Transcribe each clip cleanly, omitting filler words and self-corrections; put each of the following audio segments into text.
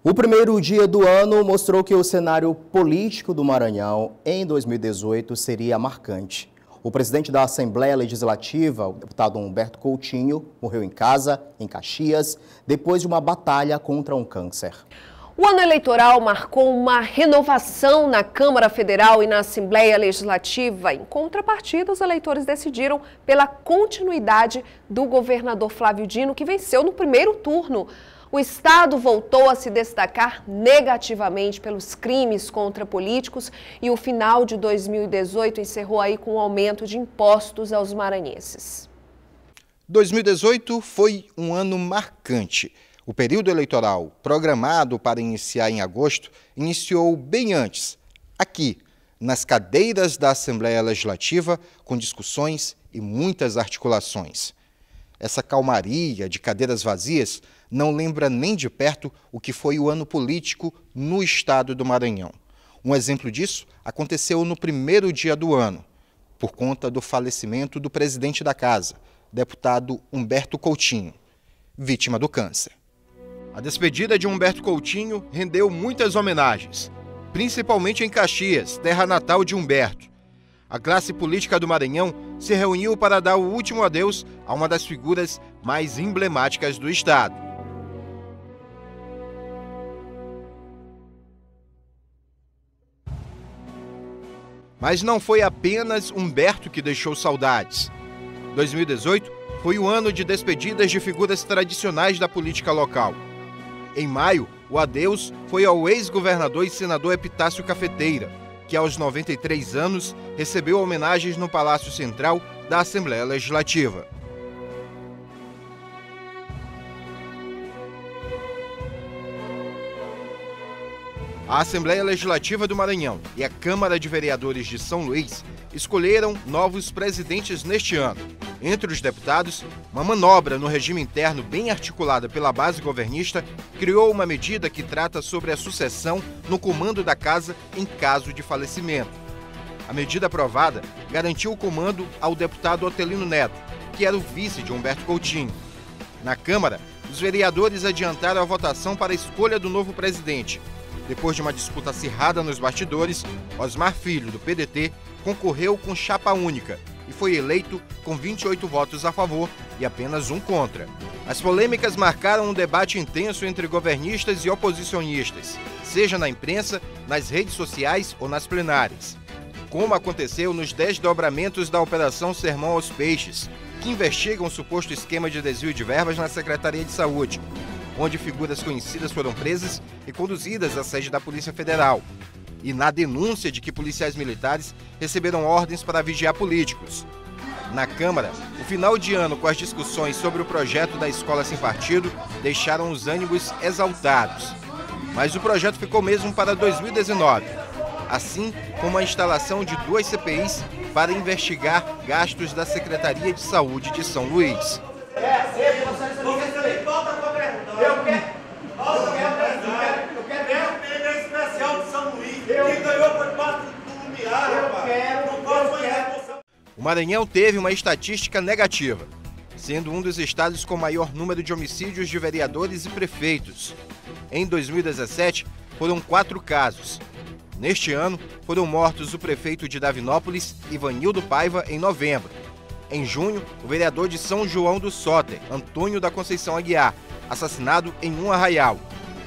O primeiro dia do ano mostrou que o cenário político do Maranhão em 2018 seria marcante. O presidente da Assembleia Legislativa, o deputado Humberto Coutinho, morreu em casa, em Caxias, depois de uma batalha contra um câncer. O ano eleitoral marcou uma renovação na Câmara Federal e na Assembleia Legislativa. Em contrapartida, os eleitores decidiram pela continuidade do governador Flávio Dino, que venceu no primeiro turno. O Estado voltou a se destacar negativamente pelos crimes contra políticos e o final de 2018 encerrou aí com um aumento de impostos aos maranhenses. 2018 foi um ano marcante. O período eleitoral, programado para iniciar em agosto, iniciou bem antes, aqui, nas cadeiras da Assembleia Legislativa, com discussões e muitas articulações. Essa calmaria de cadeiras vazias não lembra nem de perto o que foi o ano político no estado do Maranhão. Um exemplo disso aconteceu no primeiro dia do ano, por conta do falecimento do presidente da casa, deputado Humberto Coutinho, vítima do câncer. A despedida de Humberto Coutinho rendeu muitas homenagens, principalmente em Caxias, terra natal de Humberto. A classe política do Maranhão se reuniu para dar o último adeus a uma das figuras mais emblemáticas do estado. Mas não foi apenas Humberto que deixou saudades. 2018 foi o ano de despedidas de figuras tradicionais da política local. Em maio, o adeus foi ao ex-governador e senador Epitácio Cafeteira, que aos 93 anos recebeu homenagens no Palácio Central da Assembleia Legislativa. A Assembleia Legislativa do Maranhão e a Câmara de Vereadores de São Luís escolheram novos presidentes neste ano. Entre os deputados, uma manobra no regime interno bem articulada pela base governista criou uma medida que trata sobre a sucessão no comando da casa em caso de falecimento. A medida aprovada garantiu o comando ao deputado Otelino Neto, que era o vice de Humberto Coutinho. Na Câmara, os vereadores adiantaram a votação para a escolha do novo presidente. Depois de uma disputa acirrada nos bastidores, Osmar Filho, do PDT, concorreu com chapa única e foi eleito com 28 votos a favor e apenas um contra. As polêmicas marcaram um debate intenso entre governistas e oposicionistas, seja na imprensa, nas redes sociais ou nas plenárias. Como aconteceu nos desdobramentos da Operação Sermão aos Peixes, que investigam um suposto esquema de desvio de verbas na Secretaria de Saúde, onde figuras conhecidas foram presas e conduzidas à sede da Polícia Federal, e na denúncia de que policiais militares receberam ordens para vigiar políticos. Na Câmara, o final de ano com as discussões sobre o projeto da Escola Sem Partido deixaram os ânimos exaltados. Mas o projeto ficou mesmo para 2019, assim como a instalação de 2 CPIs para investigar gastos da Secretaria de Saúde de São Luís. O Maranhão teve uma estatística negativa, sendo um dos estados com maior número de homicídios de vereadores e prefeitos. Em 2017, foram 4 casos. Neste ano, foram mortos o prefeito de Davinópolis, Ivanildo Paiva, em novembro. Em junho, o vereador de São João do Soter, Antônio da Conceição Aguiar, assassinado em um arraial.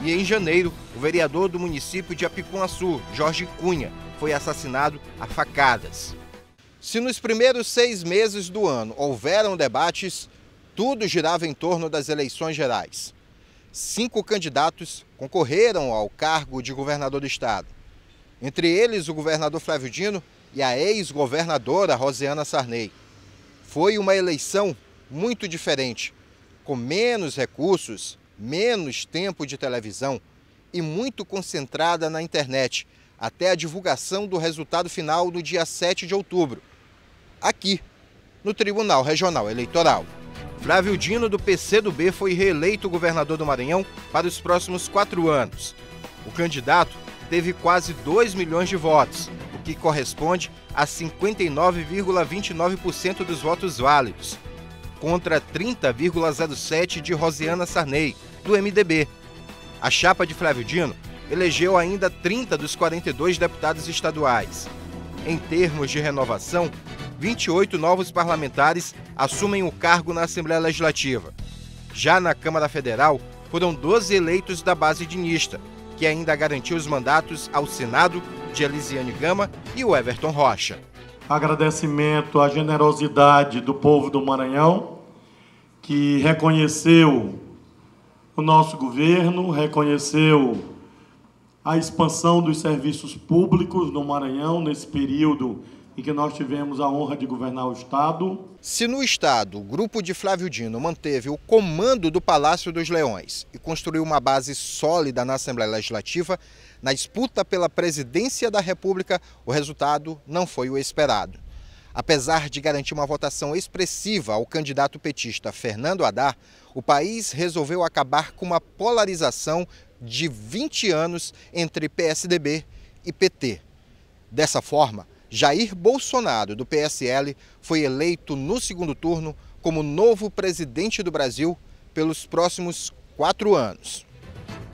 E em janeiro, o vereador do município de Apicuaçu, Jorge Cunha, foi assassinado a facadas. Se nos primeiros 6 meses do ano houveram debates, tudo girava em torno das eleições gerais. 5 candidatos concorreram ao cargo de governador do estado. Entre eles, o governador Flávio Dino e a ex-governadora Rosiana Sarney. Foi uma eleição muito diferente, com menos recursos, menos tempo de televisão e muito concentrada na internet, até a divulgação do resultado final no dia 7 de outubro, aqui, no Tribunal Regional Eleitoral. Flávio Dino, do PCdoB, foi reeleito governador do Maranhão para os próximos 4 anos. O candidato teve quase 2 milhões de votos, o que corresponde a 59,29% dos votos válidos, contra 30,07% de Rosiana Sarney, do MDB. A chapa de Flávio Dino elegeu ainda 30 dos 42 deputados estaduais. Em termos de renovação, 28 novos parlamentares assumem o cargo na Assembleia Legislativa. Já na Câmara Federal, foram 12 eleitos da base dinista, que ainda garantiu os mandatos ao Senado de Elisiane Gama e o Everton Rocha. Agradecimento à generosidade do povo do Maranhão, que reconheceu o nosso governo, reconheceu a expansão dos serviços públicos no Maranhão nesse período em que nós tivemos a honra de governar o Estado. Se no Estado o grupo de Flávio Dino manteve o comando do Palácio dos Leões e construiu uma base sólida na Assembleia Legislativa, na disputa pela presidência da República, o resultado não foi o esperado. Apesar de garantir uma votação expressiva ao candidato petista Fernando Haddad, o país resolveu acabar com uma polarização de 20 anos entre PSDB e PT. Dessa forma, Jair Bolsonaro, do PSL, foi eleito no segundo turno como novo presidente do Brasil pelos próximos 4 anos.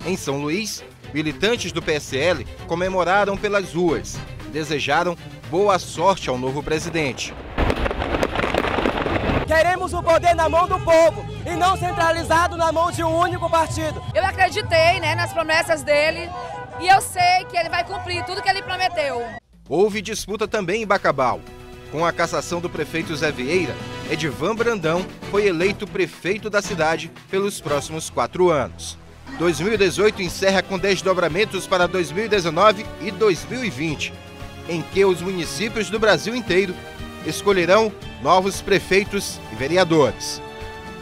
Em São Luís, militantes do PSL comemoraram pelas ruas, desejaram boa sorte ao novo presidente. Queremos o poder na mão do povo e não centralizado na mão de um único partido. Eu acreditei, nas promessas dele e eu sei que ele vai cumprir tudo que ele prometeu. Houve disputa também em Bacabal. Com a cassação do prefeito Zé Vieira, Edivan Brandão foi eleito prefeito da cidade pelos próximos 4 anos. 2018 encerra com desdobramentos para 2019 e 2020, em que os municípios do Brasil inteiro escolherão novos prefeitos e vereadores.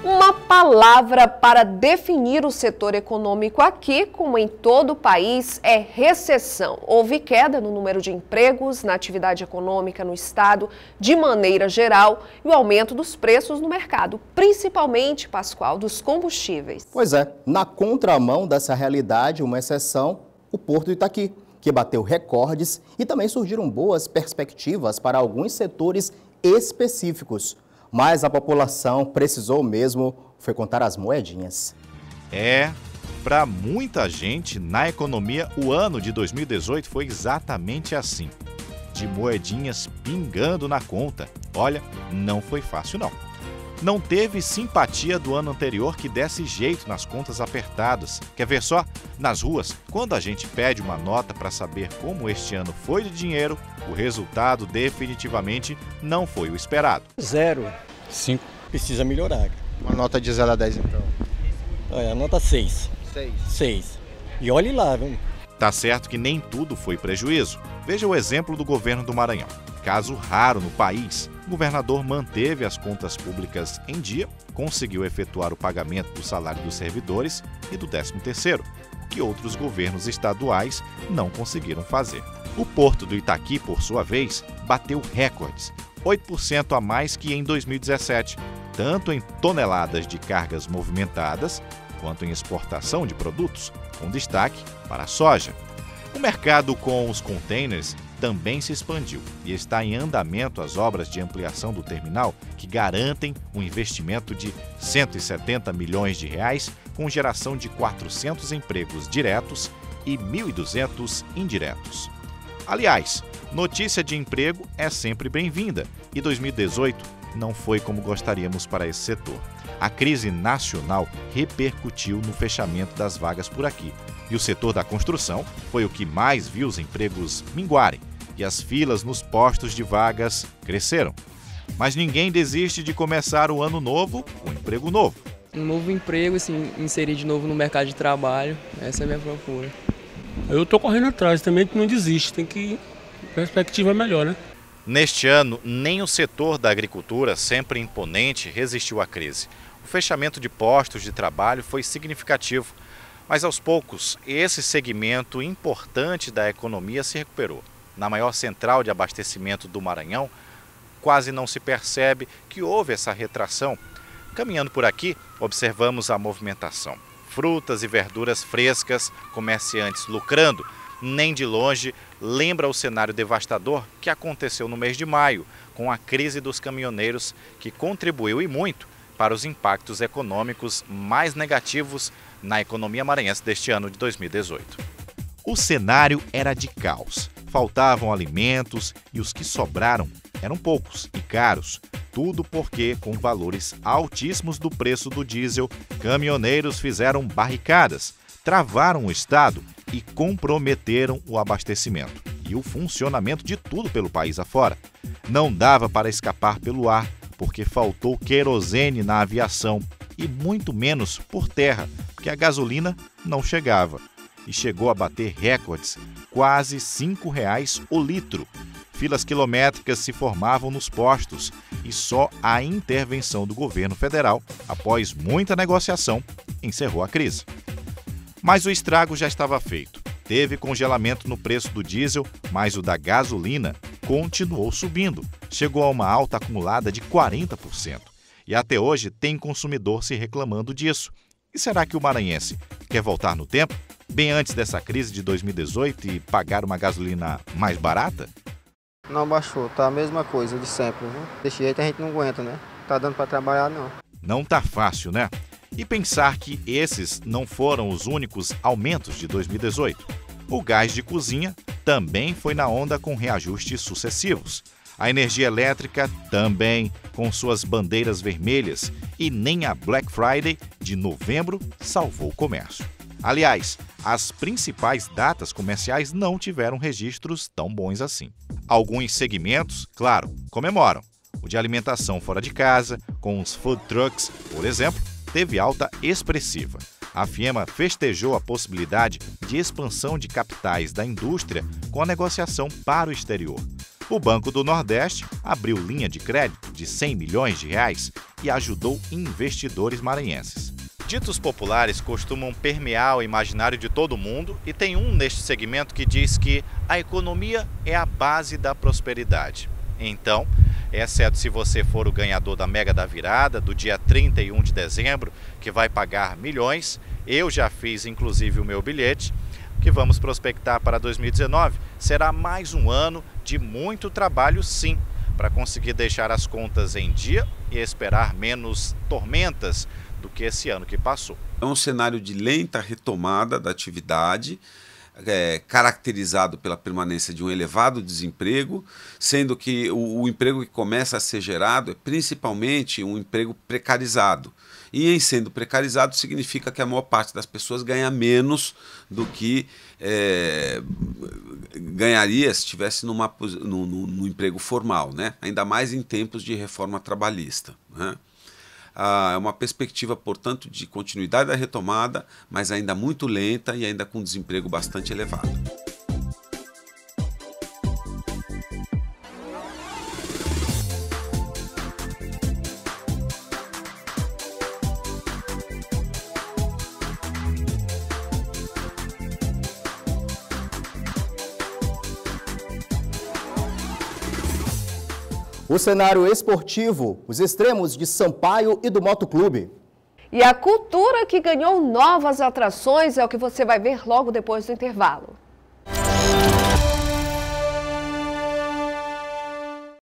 Uma palavra para definir o setor econômico aqui, como em todo o país, é recessão. Houve queda no número de empregos, na atividade econômica no estado, de maneira geral, e o aumento dos preços no mercado, principalmente, Pascoal, dos combustíveis. Pois é, na contramão dessa realidade, uma exceção, o Porto de Itaqui, que bateu recordes e também surgiram boas perspectivas para alguns setores específicos. Mas a população precisou mesmo foi contar as moedinhas. Para muita gente, na economia, o ano de 2018 foi exatamente assim. De moedinhas pingando na conta. Olha, não foi fácil não. Não teve simpatia do ano anterior que desse jeito nas contas apertadas. Quer ver só? Nas ruas, quando a gente pede uma nota para saber como este ano foi de dinheiro, o resultado definitivamente não foi o esperado. 0, 5. Precisa melhorar. Uma nota de 0 a 10 então? Olha, a nota 6. 6. E olhe lá, viu? Tá certo que nem tudo foi prejuízo. Veja o exemplo do governo do Maranhão. Caso raro no país, o governador manteve as contas públicas em dia, conseguiu efetuar o pagamento do salário dos servidores e do 13º, o que outros governos estaduais não conseguiram fazer. O Porto do Itaqui, por sua vez, bateu recordes, 8% a mais que em 2017, tanto em toneladas de cargas movimentadas, quanto em exportação de produtos, com destaque para a soja. O mercado com os containers também se expandiu e está em andamento as obras de ampliação do terminal que garantem um investimento de 170 milhões de reais com geração de 400 empregos diretos e 1.200 indiretos. Aliás, notícia de emprego é sempre bem-vinda e 2018 não foi como gostaríamos para esse setor. A crise nacional repercutiu no fechamento das vagas por aqui e o setor da construção foi o que mais viu os empregos minguarem e as filas nos postos de vagas cresceram. Mas ninguém desiste de começar o ano novo com um emprego novo. Um novo emprego, assim, inserir de novo no mercado de trabalho, essa é a minha procura. Eu estou correndo atrás também, que não desiste, tem que... perspectiva melhor, né? Neste ano, nem o setor da agricultura, sempre imponente, resistiu à crise. O fechamento de postos de trabalho foi significativo, mas aos poucos, esse segmento importante da economia se recuperou. Na maior central de abastecimento do Maranhão, quase não se percebe que houve essa retração. Caminhando por aqui, observamos a movimentação. Frutas e verduras frescas, comerciantes lucrando, nem de longe lembra o cenário devastador que aconteceu no mês de maio, com a crise dos caminhoneiros, que contribuiu e muito para os impactos econômicos mais negativos na economia maranhense deste ano de 2018. O cenário era de caos. Faltavam alimentos e os que sobraram eram poucos e caros. Tudo porque, com valores altíssimos do preço do diesel, caminhoneiros fizeram barricadas, travaram o estado e comprometeram o abastecimento e o funcionamento de tudo pelo país afora. Não dava para escapar pelo ar, porque faltou querosene na aviação e muito menos por terra, porque a gasolina não chegava. E chegou a bater recordes, quase R$ 5,00 o litro. Filas quilométricas se formavam nos postos e só a intervenção do governo federal, após muita negociação, encerrou a crise. Mas o estrago já estava feito. Teve congelamento no preço do diesel, mas o da gasolina continuou subindo. Chegou a uma alta acumulada de 40%. E até hoje tem consumidor se reclamando disso. E será que o maranhense quer voltar no tempo, bem antes dessa crise de 2018 e pagar uma gasolina mais barata? Não baixou, tá a mesma coisa de sempre, né? Desse jeito a gente não aguenta, né? Tá dando para trabalhar, não. Não tá fácil, né? E pensar que esses não foram os únicos aumentos de 2018. O gás de cozinha também foi na onda com reajustes sucessivos. A energia elétrica também, com suas bandeiras vermelhas, e nem a Black Friday de novembro salvou o comércio. Aliás, as principais datas comerciais não tiveram registros tão bons assim. Alguns segmentos, claro, comemoram. O de alimentação fora de casa, com os food trucks, por exemplo, teve alta expressiva. A FIEMA festejou a possibilidade de expansão de capitais da indústria com a negociação para o exterior. O Banco do Nordeste abriu linha de crédito de R$ 100 milhões e ajudou investidores maranhenses. Ditos populares costumam permear o imaginário de todo mundo e tem um neste segmento que diz que a economia é a base da prosperidade. Então, exceto se você for o ganhador da Mega da Virada, do dia 31 de dezembro, que vai pagar milhões, eu já fiz inclusive o meu bilhete, que vamos prospectar para 2019, será mais um ano de muito trabalho sim, para conseguir deixar as contas em dia e esperar menos tormentas do que esse ano que passou. É um cenário de lenta retomada da atividade, caracterizado pela permanência de um elevado desemprego, sendo que o emprego que começa a ser gerado é principalmente um emprego precarizado. E em sendo precarizado significa que a maior parte das pessoas ganha menos do que ganharia se estivesse num emprego formal, né? Ainda mais em tempos de reforma trabalhista, né? É uma perspectiva, portanto, de continuidade da retomada, mas ainda muito lenta e ainda com desemprego bastante elevado. O cenário esportivo, os extremos de Sampaio e do Motoclube. E a cultura que ganhou novas atrações é o que você vai ver logo depois do intervalo.